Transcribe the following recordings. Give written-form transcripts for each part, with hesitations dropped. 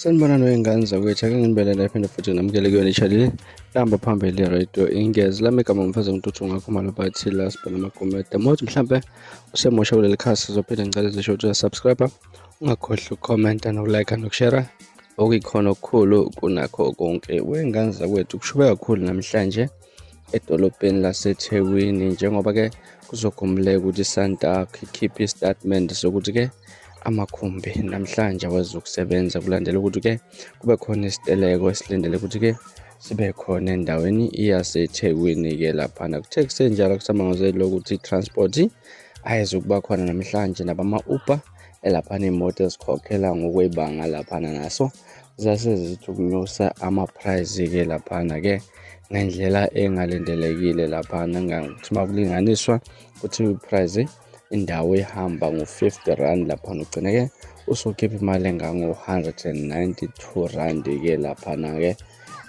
Sanibona ney'ngane zakwethu, ake nginibelele phinde futhi namukele kuyona i-channel ehamba phambili ye-radio ingezi. Lami igama umfazi ngintuthu ngakhuluma lobathile sibhale amagumede. Mothi mhlampe usemusha kuleli khasi sizophinde ngicela zisho ukuthi uyasubscribe, ungakhohlwa ukukhomenta nokulike nokushera okuyikhona okukhulu kunakho konke. Wey'ngane zakwethu kushuba kakhulu namhlanje edolobheni laseThekwini, njengoba-ke kuzogumuleka ukuthi iSANTAC ikhiphe isitatimende sokuthi-ke amakhumbi namhlanje awazi ukusebenza, kulandela ukuthi-ke kube khona isiteleko esilindele ukuthi-ke sibe khona endaweni yaseThekwini-ke laphana. Kuthe kusenjalo kusamangazeli lokuthi i-transport ayizukuba khona namhlanje, nabama-Uber elaphana iy'moto ezikhokhela ngokwebanga laphana naso zase zithi ukunyusa ama-price-ke laphana-ke ngendlela engalindelekile laphana. Ngathi uma kulinganiswa kuthiwa i-price indawo ihamba ngo-R50 laphana, ugcine-ke usukhipha imali engango-R192-ke laphana-ke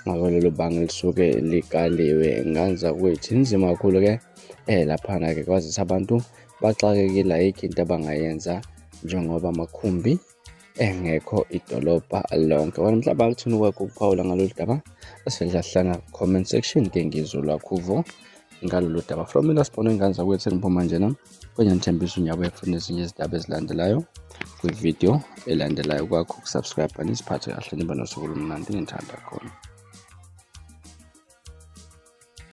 ngako lelo banga elisuke likaliwe. Ngane zakwethu inzima kakhulu-ke laphana-ke kwazisa abantu baxakekile, ayikho into abangayenza njengoba amakhumbi engekho idolobha lonke. Wena mhlawumbe akuthini kwakho ukuphawula ngalolu daba, asivele hlana comment section ke ngizwe lwakho uvo ngalolu daba. From mina Sibona ingane zakwethu engiphuma njena kwenye nithembisa unyawo efuna ezinye izindaba ezilandelayo kwivideo elandelayo. Kwakho ukusubscribe nisiphathe kahle, nibe nosuku olumnandi, ngithanda khona.